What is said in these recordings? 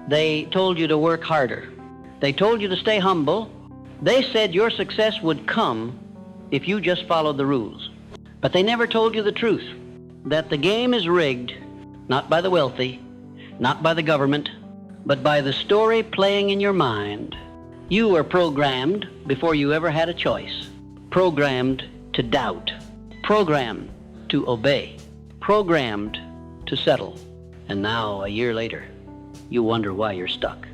They told you to work harder. They told you to stay humble. They said your success would come if you just followed the rules. But they never told you the truth, that the game is rigged, not by the wealthy, not by the government, but by the story playing in your mind. You were programmed before you ever had a choice, programmed to doubt, programmed to obey, programmed to settle. And now, a year later, you wonder why you're stuck.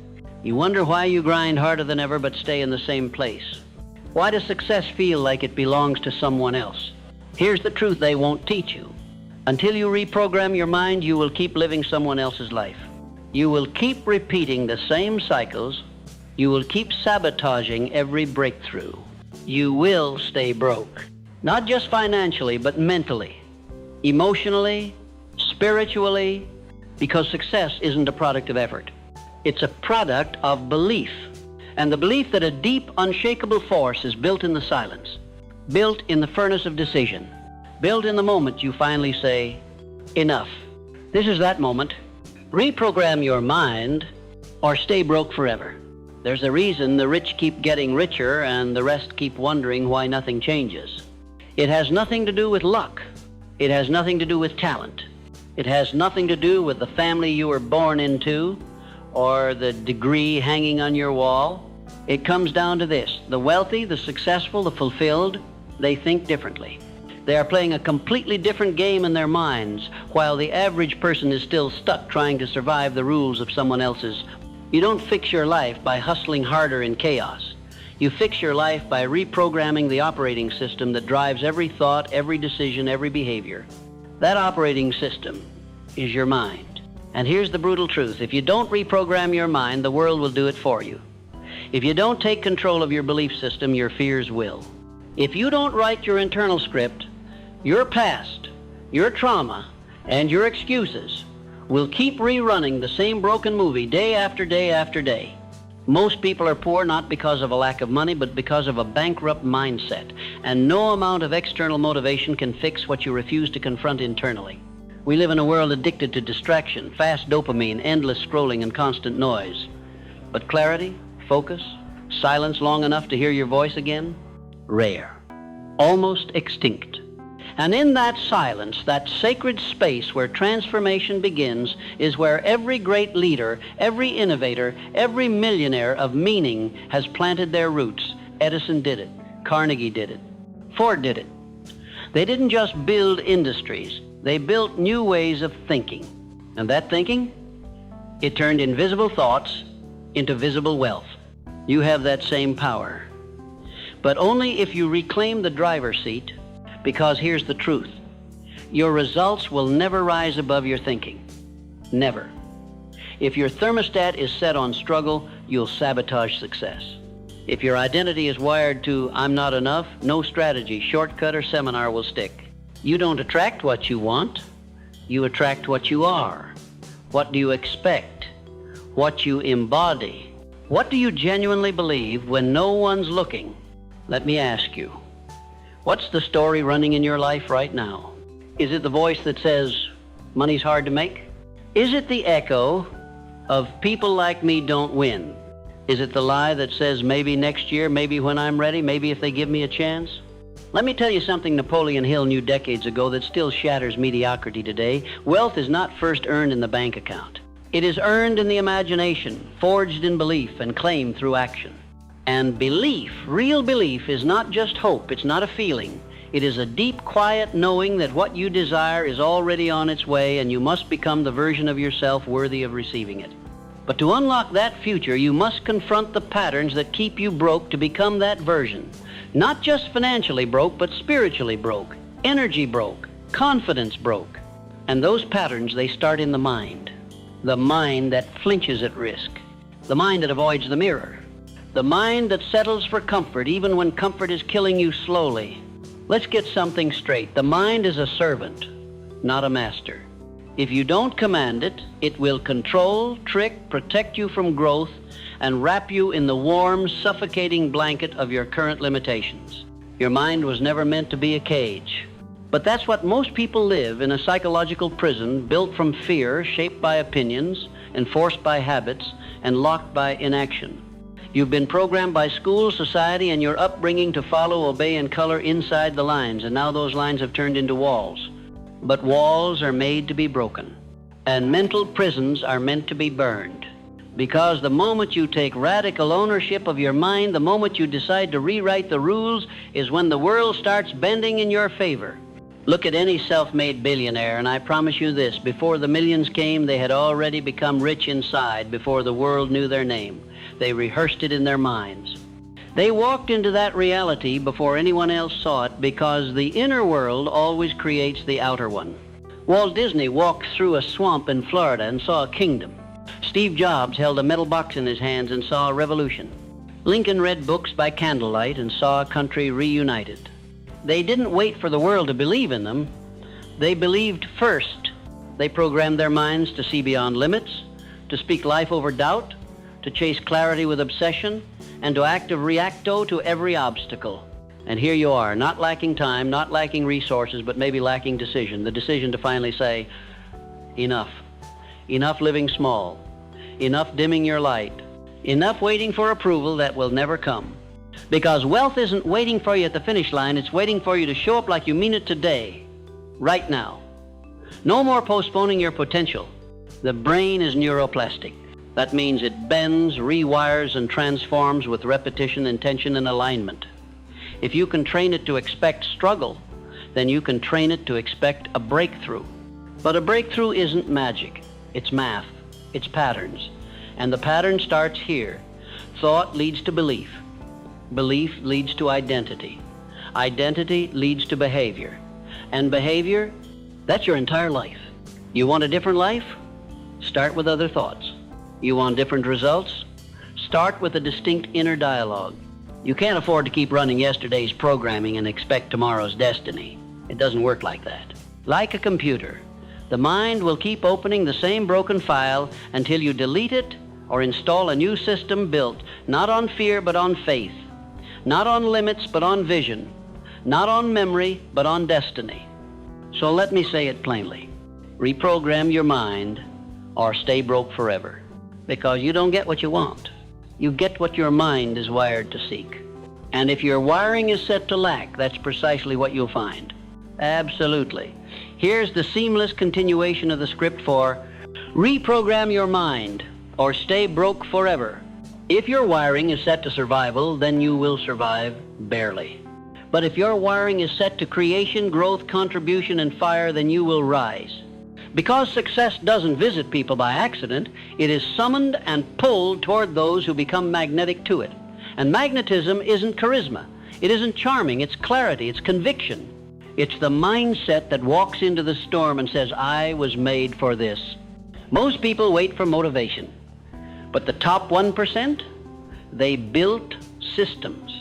You wonder why you grind harder than ever but stay in the same place. Why does success feel like it belongs to someone else? Here's the truth they won't teach you. Until you reprogram your mind, you will keep living someone else's life. You will keep repeating the same cycles. You will keep sabotaging every breakthrough. You will stay broke. Not just financially, but mentally, emotionally, spiritually, because success isn't a product of effort. It's a product of belief, and the belief that a deep, unshakable force is built in the silence, built in the furnace of decision, built in the moment you finally say, enough. This is that moment. Reprogram your mind or stay broke forever. There's a reason the rich keep getting richer and the rest keep wondering why nothing changes. It has nothing to do with luck. It has nothing to do with talent. It has nothing to do with the family you were born into or the degree hanging on your wall. It comes down to this: the wealthy, the successful, the fulfilled, they think differently. They are playing a completely different game in their minds, while the average person is still stuck trying to survive the rules of someone else's. You don't fix your life by hustling harder in chaos. You fix your life by reprogramming the operating system that drives every thought, every decision, every behavior. That operating system is your mind. And here's the brutal truth: if you don't reprogram your mind, the world will do it for you. If you don't take control of your belief system, your fears will. If you don't write your internal script, your past, your trauma, and your excuses will keep rerunning the same broken movie day after day after day. Most people are poor not because of a lack of money, but because of a bankrupt mindset. And no amount of external motivation can fix what you refuse to confront internally. We live in a world addicted to distraction, fast dopamine, endless scrolling, and constant noise. But clarity, focus, silence long enough to hear your voice again? Rare. Almost extinct. And in that silence, that sacred space where transformation begins, is where every great leader, every innovator, every millionaire of meaning has planted their roots. Edison did it. Carnegie did it. Ford did it. They didn't just build industries. They built new ways of thinking. And that thinking, it turned invisible thoughts into visible wealth. You have that same power. But only if you reclaim the driver's seat, because here's the truth: your results will never rise above your thinking. Never. If your thermostat is set on struggle, you'll sabotage success. If your identity is wired to "I'm not enough," no strategy, shortcut, or seminar will stick. You don't attract what you want. You attract what you are. What do you expect? What you embody. What do you genuinely believe when no one's looking? Let me ask you, what's the story running in your life right now? Is it the voice that says, money's hard to make? Is it the echo of people like me don't win? Is it the lie that says maybe next year, maybe when I'm ready, maybe if they give me a chance? Let me tell you something Napoleon Hill knew decades ago that still shatters mediocrity today. Wealth is not first earned in the bank account. It is earned in the imagination, forged in belief, and claimed through action. And belief, real belief, is not just hope. It's not a feeling. It is a deep, quiet knowing that what you desire is already on its way, and you must become the version of yourself worthy of receiving it. But to unlock that future, you must confront the patterns that keep you broke to become that version. Not just financially broke, but spiritually broke, energy broke, confidence broke. And those patterns, they start in the mind. The mind that flinches at risk. The mind that avoids the mirror. The mind that settles for comfort even when comfort is killing you slowly. Let's get something straight. The mind is a servant, not a master. If you don't command it, it will control, trick, protect you from growth, and wrap you in the warm, suffocating blanket of your current limitations. Your mind was never meant to be a cage. But that's what most people live in, a psychological prison built from fear, shaped by opinions, enforced by habits, and locked by inaction. You've been programmed by school, society, and your upbringing to follow, obey, and color inside the lines, and now those lines have turned into walls. But walls are made to be broken, and mental prisons are meant to be burned. Because the moment you take radical ownership of your mind, the moment you decide to rewrite the rules, is when the world starts bending in your favor. Look at any self-made billionaire, and I promise you this, before the millions came, they had already become rich inside before the world knew their name. They rehearsed it in their minds. They walked into that reality before anyone else saw it, because the inner world always creates the outer one. Walt Disney walked through a swamp in Florida and saw a kingdom. Steve Jobs held a metal box in his hands and saw a revolution. Lincoln read books by candlelight and saw a country reunited. They didn't wait for the world to believe in them. They believed first. They programmed their minds to see beyond limits, to speak life over doubt, to chase clarity with obsession, and to active reacto to every obstacle. And here you are, not lacking time, not lacking resources, but maybe lacking decision. The decision to finally say, enough. Enough living small. Enough dimming your light. Enough waiting for approval that will never come. Because wealth isn't waiting for you at the finish line, it's waiting for you to show up like you mean it today, right now. No more postponing your potential. The brain is neuroplastic. That means it bends, rewires, and transforms with repetition, intention, and alignment. If you can train it to expect struggle, then you can train it to expect a breakthrough. But a breakthrough isn't magic. It's math. It's patterns. And the pattern starts here. Thought leads to belief. Belief leads to identity. Identity leads to behavior. And behavior, that's your entire life. You want a different life? Start with other thoughts. You want different results? Start with a distinct inner dialogue. You can't afford to keep running yesterday's programming and expect tomorrow's destiny. It doesn't work like that. Like a computer, the mind will keep opening the same broken file until you delete it or install a new system built not on fear but on faith, not on limits but on vision, not on memory but on destiny. So let me say it plainly. Reprogram your mind or stay broke forever. Because you don't get what you want. You get what your mind is wired to seek. And if your wiring is set to lack, that's precisely what you'll find. Absolutely. Here's the seamless continuation of the script for reprogram your mind or stay broke forever. If your wiring is set to survival, then you will survive barely. But if your wiring is set to creation, growth, contribution, and fire, then you will rise. Because success doesn't visit people by accident, it is summoned and pulled toward those who become magnetic to it. And magnetism isn't charisma. It isn't charming. It's clarity. It's conviction. It's the mindset that walks into the storm and says, I was made for this. Most people wait for motivation. But the top 1%, they built systems.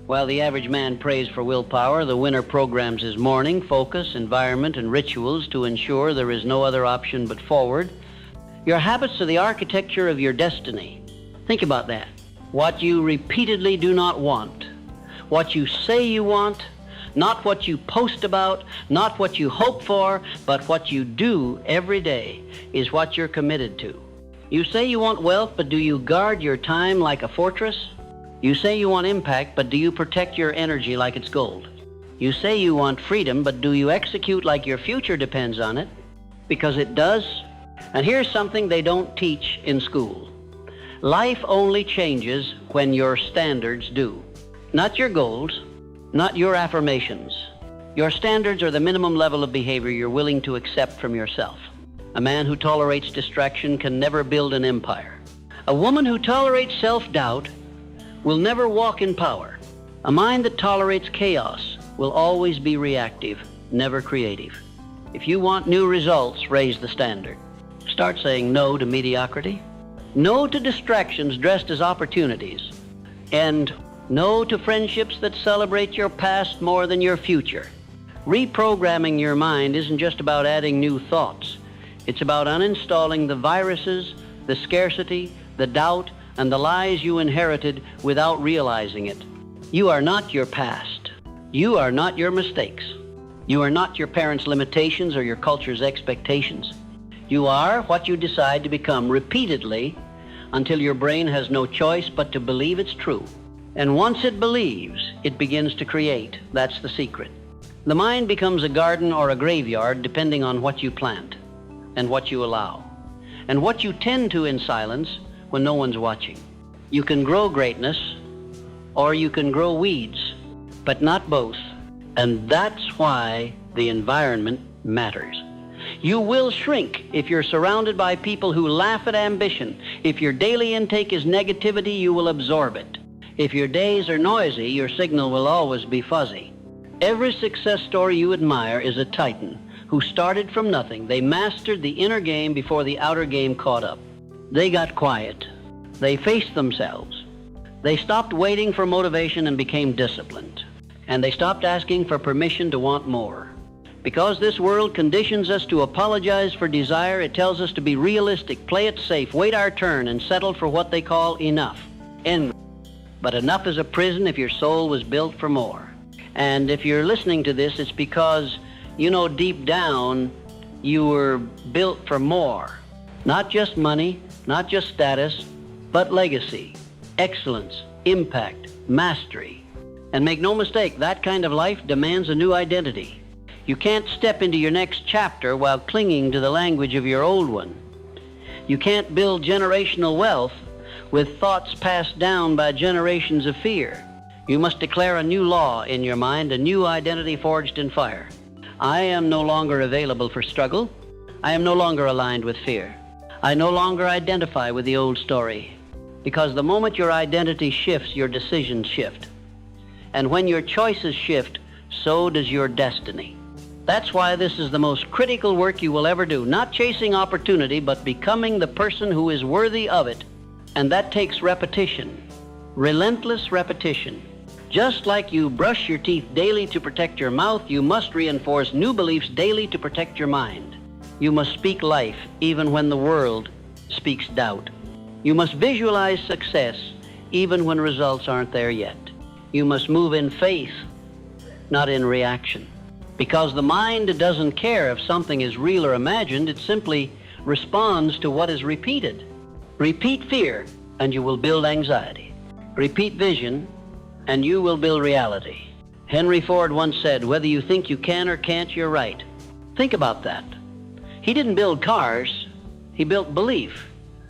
While the average man prays for willpower, the winner programs his morning, focus, environment, and rituals to ensure there is no other option but forward. Your habits are the architecture of your destiny. Think about that. What you repeatedly do not want, what you say you want, not what you post about, not what you hope for, but what you do every day is what you're committed to. You say you want wealth, but do you guard your time like a fortress? You say you want impact, but do you protect your energy like it's gold? You say you want freedom, but do you execute like your future depends on it? Because it does. And here's something they don't teach in school. Life only changes when your standards do. Not your goals, not your affirmations. Your standards are the minimum level of behavior you're willing to accept from yourself. A man who tolerates distraction can never build an empire. A woman who tolerates self-doubt will never walk in power. A mind that tolerates chaos will always be reactive, never creative. If you want new results, raise the standard. Start saying no to mediocrity, no to distractions dressed as opportunities, and no to friendships that celebrate your past more than your future. Reprogramming your mind isn't just about adding new thoughts. It's about uninstalling the viruses, the scarcity, the doubt, and the lies you inherited without realizing it. You are not your past. You are not your mistakes. You are not your parents' limitations or your culture's expectations. You are what you decide to become repeatedly until your brain has no choice but to believe it's true. And once it believes, it begins to create. That's the secret. The mind becomes a garden or a graveyard depending on what you plant and what you allow, and what you tend to in silence when no one's watching. You can grow greatness or you can grow weeds, but not both. And that's why the environment matters. You will shrink if you're surrounded by people who laugh at ambition. If your daily intake is negativity, you will absorb it. If your days are noisy, your signal will always be fuzzy. Every success story you admire is a titan who started from nothing. They mastered the inner game before the outer game caught up. They got quiet. They faced themselves. They stopped waiting for motivation and became disciplined. And they stopped asking for permission to want more. Because this world conditions us to apologize for desire, it tells us to be realistic, play it safe, wait our turn, and settle for what they call enough. But enough is a prison if your soul was built for more. And if you're listening to this, it's because you know deep down you were built for more. Not just money, not just status, but legacy, excellence, impact, mastery. And make no mistake, that kind of life demands a new identity. You can't step into your next chapter while clinging to the language of your old one. You can't build generational wealth with thoughts passed down by generations of fear. You must declare a new law in your mind, a new identity forged in fire. I am no longer available for struggle. I am no longer aligned with fear. I no longer identify with the old story. Because the moment your identity shifts, your decisions shift. And when your choices shift, so does your destiny. That's why this is the most critical work you will ever do. Not chasing opportunity, but becoming the person who is worthy of it. And that takes repetition, relentless repetition. Just like you brush your teeth daily to protect your mouth, you must reinforce new beliefs daily to protect your mind. You must speak life even when the world speaks doubt. You must visualize success even when results aren't there yet. You must move in faith, not in reaction. Because the mind doesn't care if something is real or imagined, it simply responds to what is repeated. Repeat fear, and you will build anxiety. Repeat vision, and you will build reality. Henry Ford once said, whether you think you can or can't, you're right. Think about that. He didn't build cars, he built belief.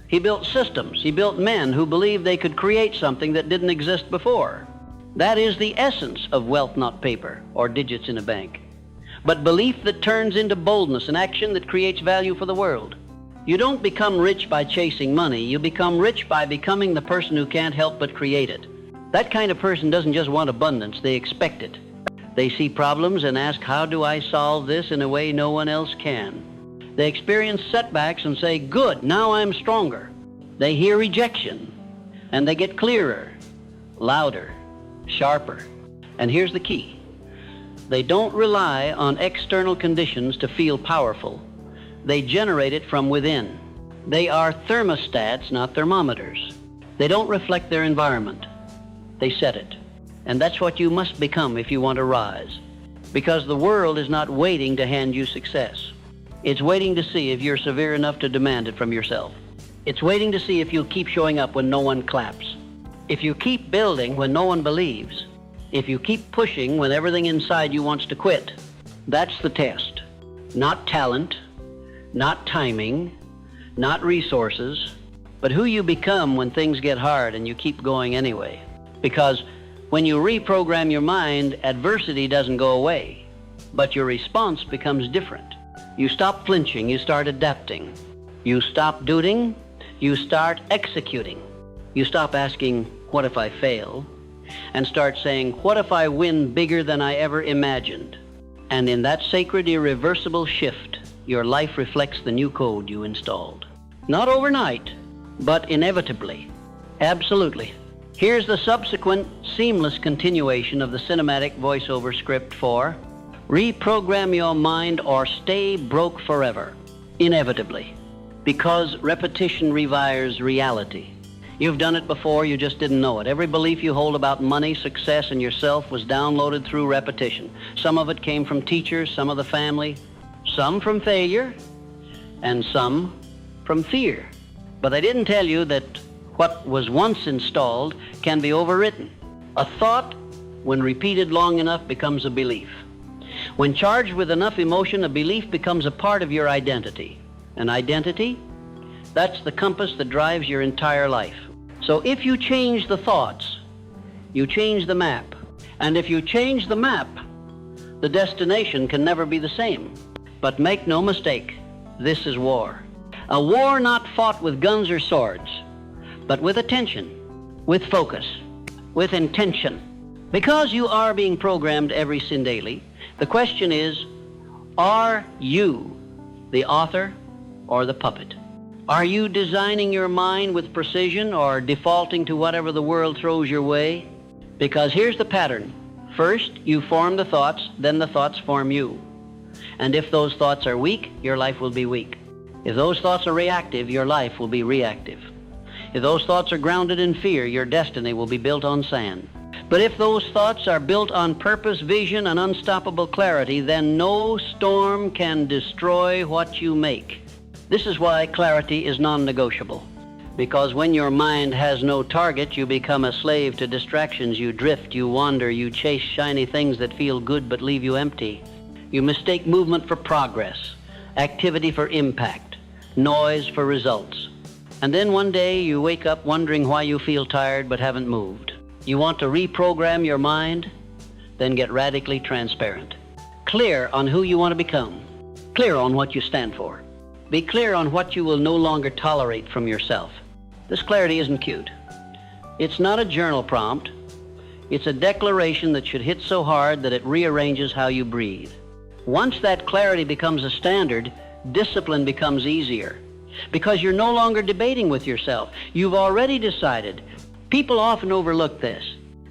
He built systems. He built men who believed they could create something that didn't exist before. That is the essence of wealth, not paper or digits in a bank, but belief that turns into boldness and action that creates value for the world. You don't become rich by chasing money. You become rich by becoming the person who can't help but create it. That kind of person doesn't just want abundance, they expect it. They see problems and ask, how do I solve this in a way no one else can? They experience setbacks and say, good, now I'm stronger. They hear rejection, and they get clearer, louder, sharper. And here's the key. They don't rely on external conditions to feel powerful. They generate it from within. They are thermostats, not thermometers. They don't reflect their environment. They set it. And that's what you must become if you want to rise. Because the world is not waiting to hand you success. It's waiting to see if you're severe enough to demand it from yourself. It's waiting to see if you'll keep showing up when no one claps. If you keep building when no one believes. If you keep pushing when everything inside you wants to quit. That's the test. Not talent, not timing, not resources, but who you become when things get hard and you keep going anyway. Because when you reprogram your mind, adversity doesn't go away, but your response becomes different. You stop flinching, you start adapting. You stop doing, you start executing. You stop asking, what if I fail? And start saying, what if I win bigger than I ever imagined? And in that sacred, irreversible shift, your life reflects the new code you installed. Not overnight, but inevitably. Absolutely. Here's the subsequent seamless continuation of the cinematic voiceover script for Reprogram Your Mind or Stay Broke Forever. Inevitably. Because repetition rewires reality. You've done it before, you just didn't know it. Every belief you hold about money, success, and yourself was downloaded through repetition. Some of it came from teachers, some of the family, some from failure, and some from fear. But they didn't tell you that what was once installed can be overwritten. A thought, when repeated long enough, becomes a belief. When charged with enough emotion, a belief becomes a part of your identity. An identity? That's the compass that drives your entire life. So if you change the thoughts, you change the map. And if you change the map, the destination can never be the same. But make no mistake, this is war. A war not fought with guns or swords, but with attention, with focus, with intention. Because you are being programmed every sin daily, the question is, are you the author or the puppet? Are you designing your mind with precision or defaulting to whatever the world throws your way? Because here's the pattern. First, you form the thoughts, then the thoughts form you. And if those thoughts are weak, your life will be weak. If those thoughts are reactive, your life will be reactive. If those thoughts are grounded in fear, your destiny will be built on sand. But if those thoughts are built on purpose, vision, and unstoppable clarity, then no storm can destroy what you make. This is why clarity is non-negotiable. Because when your mind has no target, you become a slave to distractions. You drift, you wander, you chase shiny things that feel good but leave you empty. You mistake movement for progress, activity for impact, noise for results. And then one day you wake up wondering why you feel tired but haven't moved. You want to reprogram your mind? Then get radically transparent. Clear on who you want to become. Clear on what you stand for. Be clear on what you will no longer tolerate from yourself. This clarity isn't cute. It's not a journal prompt. It's a declaration that should hit so hard that it rearranges how you breathe. Once that clarity becomes a standard, discipline becomes easier. Because you're no longer debating with yourself. You've already decided. People often overlook this.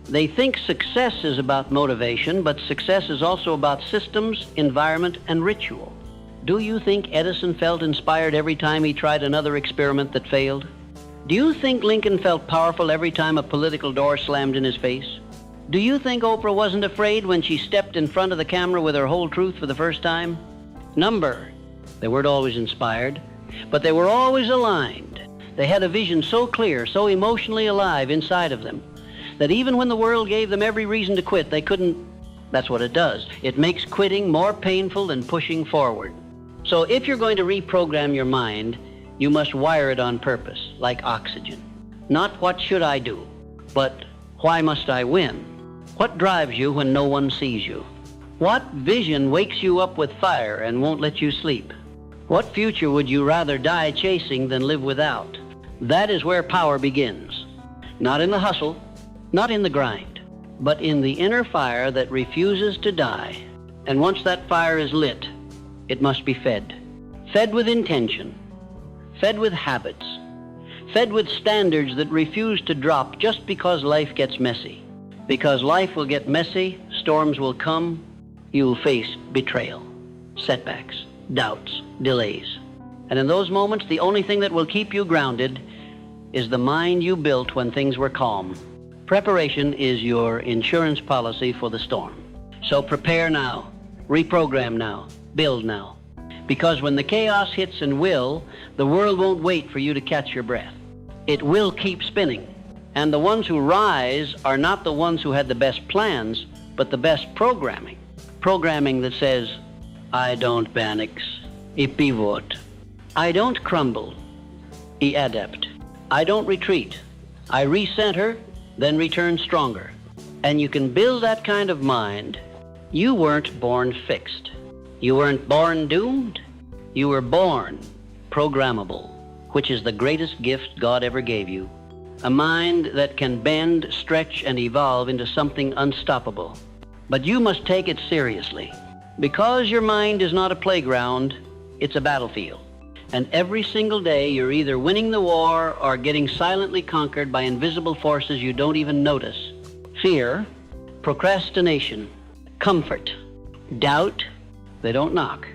They think success is about motivation, but success is also about systems, environment, and ritual. Do you think Edison felt inspired every time he tried another experiment that failed? Do you think Lincoln felt powerful every time a political door slammed in his face? Do you think Oprah wasn't afraid when she stepped in front of the camera with her whole truth for the first time? They weren't always inspired, but they were always aligned. They had a vision so clear, so emotionally alive inside of them, that even when the world gave them every reason to quit, they couldn't. That's what it does. It makes quitting more painful than pushing forward. So if you're going to reprogram your mind, you must wire it on purpose, like oxygen. Not what should I do, but why must I win? What drives you when no one sees you? What vision wakes you up with fire and won't let you sleep? What future would you rather die chasing than live without? That is where power begins. Not in the hustle, not in the grind, but in the inner fire that refuses to die. And once that fire is lit, it must be fed. Fed with intention, fed with habits, fed with standards that refuse to drop just because life gets messy. Because life will get messy, storms will come, you'll face betrayal, setbacks, doubts, delays. And in those moments, the only thing that will keep you grounded is the mind you built when things were calm. Preparation is your insurance policy for the storm. So prepare now, reprogram now, build now. Because when the chaos hits and will, the world won't wait for you to catch your breath. It will keep spinning. And the ones who rise are not the ones who had the best plans, but the best programming. Programming that says, I don't panic, I pivot. I don't crumble, I adapt. I don't retreat, I recenter, then return stronger. And you can build that kind of mind. You weren't born fixed. You weren't born doomed. You were born programmable, which is the greatest gift God ever gave you. A mind that can bend, stretch, and evolve into something unstoppable. But you must take it seriously. Because your mind is not a playground, it's a battlefield. And every single day you're either winning the war or getting silently conquered by invisible forces you don't even notice. Fear, procrastination, comfort, doubt, they don't knock.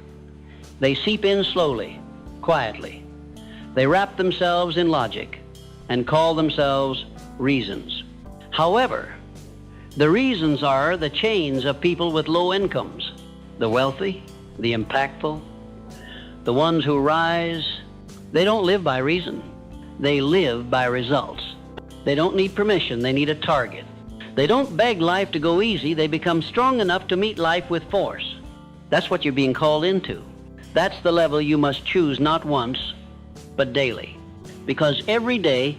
They seep in slowly, quietly. They wrap themselves in logic. and call themselves reasons. However, the reasons are the chains of people with low incomes, the wealthy, the impactful, the ones who rise. They don't live by reason. They live by results. They don't need permission. They need a target. They don't beg life to go easy. They become strong enough to meet life with force. That's what you're being called into. That's the level you must choose not once, but daily. Because every day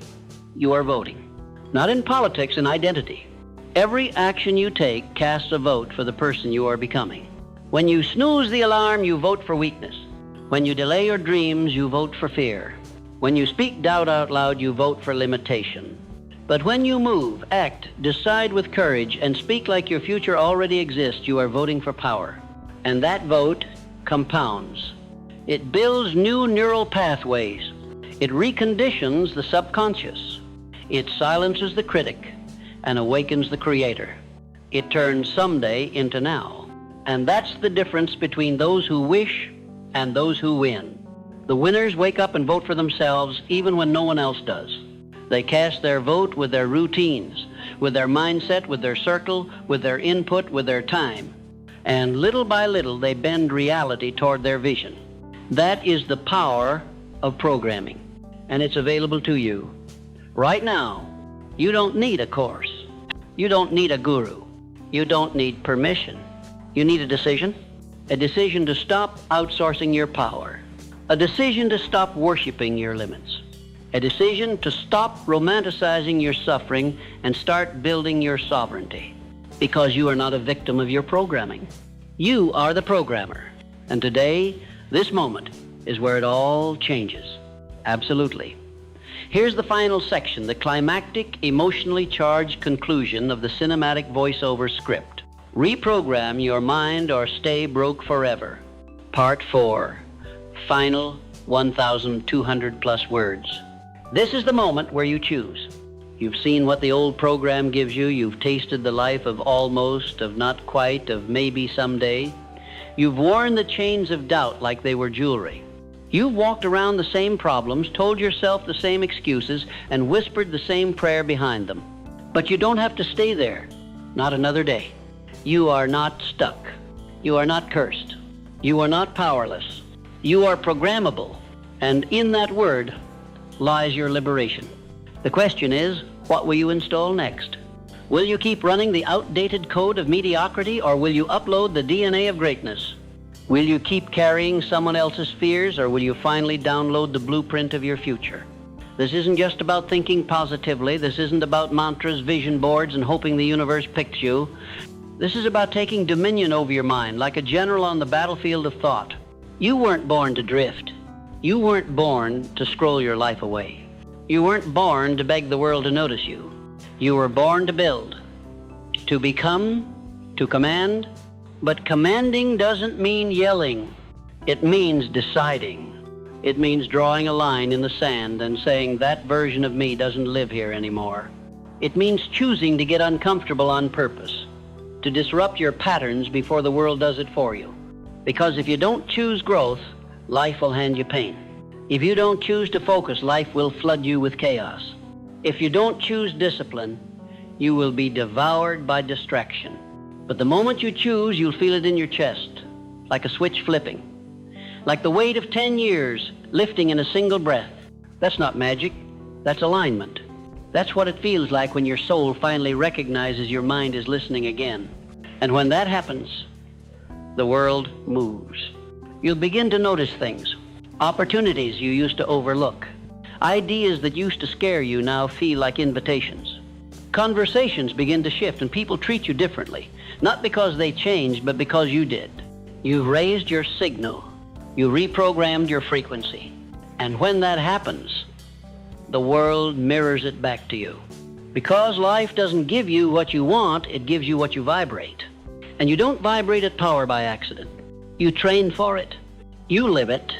you are voting. Not in politics, in identity. Every action you take casts a vote for the person you are becoming. When you snooze the alarm, you vote for weakness. When you delay your dreams, you vote for fear. When you speak doubt out loud, you vote for limitation. But when you move, act, decide with courage, and speak like your future already exists, you are voting for power. And that vote compounds. It builds new neural pathways. It reconditions the subconscious. It silences the critic and awakens the creator. It turns someday into now. And that's the difference between those who wish and those who win. The winners wake up and vote for themselves even when no one else does. They cast their vote with their routines, with their mindset, with their circle, with their input, with their time. And little by little, they bend reality toward their vision. That is the power of programming, and it's available to you. Right now, you don't need a course. You don't need a guru. You don't need permission. You need a decision to stop outsourcing your power, a decision to stop worshiping your limits, a decision to stop romanticizing your suffering and start building your sovereignty, because you are not a victim of your programming. You are the programmer. And today, this moment, is where it all changes. Absolutely. Here's the final section, the climactic, emotionally charged conclusion of the cinematic voiceover script. Reprogram your mind or stay broke forever. Part 4. Final 1,200 plus words. This is the moment where you choose. You've seen what the old program gives you. You've tasted the life of almost, of not quite, of maybe someday. You've worn the chains of doubt like they were jewelry. You've walked around the same problems, told yourself the same excuses, and whispered the same prayer behind them. But you don't have to stay there. Not another day. You are not stuck. You are not cursed. You are not powerless. You are programmable. And in that word lies your liberation. The question is, what will you install next? Will you keep running the outdated code of mediocrity, or will you upload the DNA of greatness? Will you keep carrying someone else's fears, or will you finally download the blueprint of your future? This isn't just about thinking positively. This isn't about mantras, vision boards, and hoping the universe picks you. This is about taking dominion over your mind, like a general on the battlefield of thought. You weren't born to drift. You weren't born to scroll your life away. You weren't born to beg the world to notice you. You were born to build, to become, to command. But commanding doesn't mean yelling. It means deciding. It means drawing a line in the sand and saying that version of me doesn't live here anymore. It means choosing to get uncomfortable on purpose, to disrupt your patterns before the world does it for you. Because if you don't choose growth, life will hand you pain. If you don't choose to focus, life will flood you with chaos. If you don't choose discipline, you will be devoured by distraction. But the moment you choose, you'll feel it in your chest, like a switch flipping, like the weight of 10 years lifting in a single breath. That's not magic, that's alignment. That's what it feels like when your soul finally recognizes your mind is listening again. And when that happens, the world moves. You'll begin to notice things, opportunities you used to overlook. Ideas that used to scare you now feel like invitations. Conversations begin to shift and people treat you differently. Not because they changed, but because you did. You've raised your signal. You reprogrammed your frequency. And when that happens, the world mirrors it back to you. Because life doesn't give you what you want, it gives you what you vibrate. And you don't vibrate at power by accident. You train for it. You live it.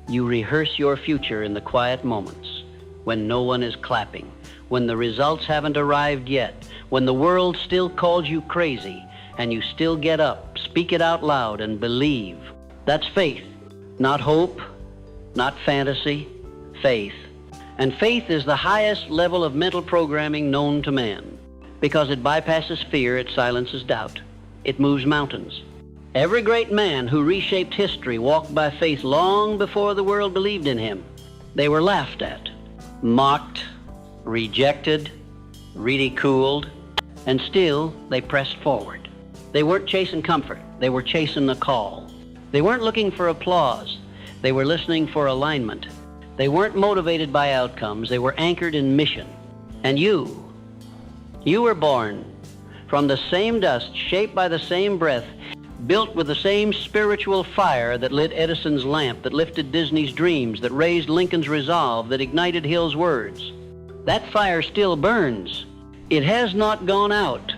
You rehearse your future in the quiet moments, when no one is clapping, when the results haven't arrived yet, when the world still calls you crazy, and you still get up, speak it out loud, and believe. That's faith, not hope, not fantasy, faith. And faith is the highest level of mental programming known to man, because it bypasses fear, it silences doubt, it moves mountains. Every great man who reshaped history walked by faith long before the world believed in him. They were laughed at, mocked, rejected, ridiculed, and still they pressed forward. They weren't chasing comfort, they were chasing the call. They weren't looking for applause, they were listening for alignment. They weren't motivated by outcomes, they were anchored in mission. And you were born from the same dust, shaped by the same breath, built with the same spiritual fire that lit Edison's lamp, that lifted Disney's dreams, that raised Lincoln's resolve, that ignited Hill's words. That fire still burns. It has not gone out.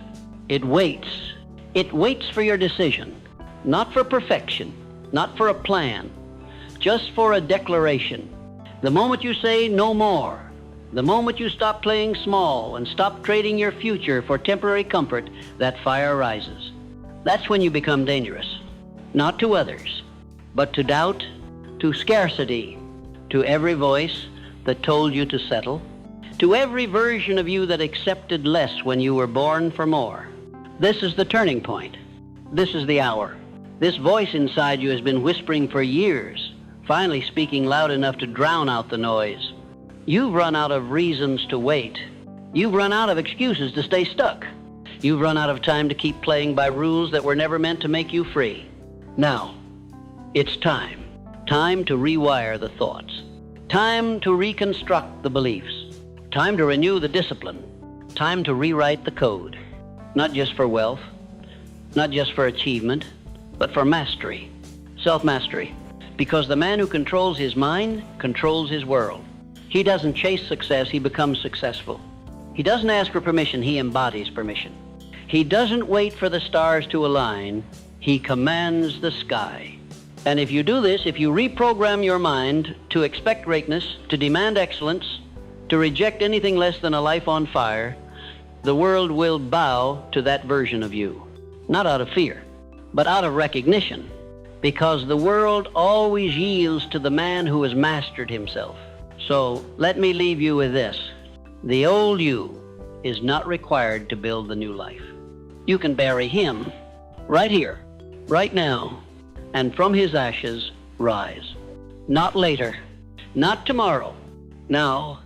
It waits. It waits for your decision, not for perfection, not for a plan, just for a declaration. The moment you say no more, the moment you stop playing small and stop trading your future for temporary comfort, that fire rises. That's when you become dangerous, not to others, but to doubt, to scarcity, to every voice that told you to settle, to every version of you that accepted less when you were born for more. This is the turning point. This is the hour. This voice inside you has been whispering for years, finally speaking loud enough to drown out the noise. You've run out of reasons to wait. You've run out of excuses to stay stuck. You've run out of time to keep playing by rules that were never meant to make you free. Now, it's time. Time to rewire the thoughts. Time to reconstruct the beliefs. Time to renew the discipline. Time to rewrite the code. Not just for wealth, not just for achievement, but for mastery, self-mastery. Because the man who controls his mind controls his world. He doesn't chase success, he becomes successful. He doesn't ask for permission, he embodies permission. He doesn't wait for the stars to align, he commands the sky. And if you do this, if you reprogram your mind to expect greatness, to demand excellence, to reject anything less than a life on fire, the world will bow to that version of you. Not out of fear, but out of recognition. Because the world always yields to the man who has mastered himself. So let me leave you with this. The old you is not required to build the new life. You can bury him right here, right now, and from his ashes rise. Not later, not tomorrow, now,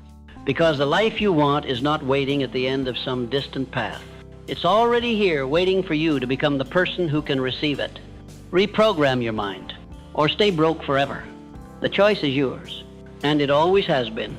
because the life you want is not waiting at the end of some distant path. It's already here waiting for you to become the person who can receive it. Reprogram your mind, or stay broke forever. The choice is yours, and it always has been.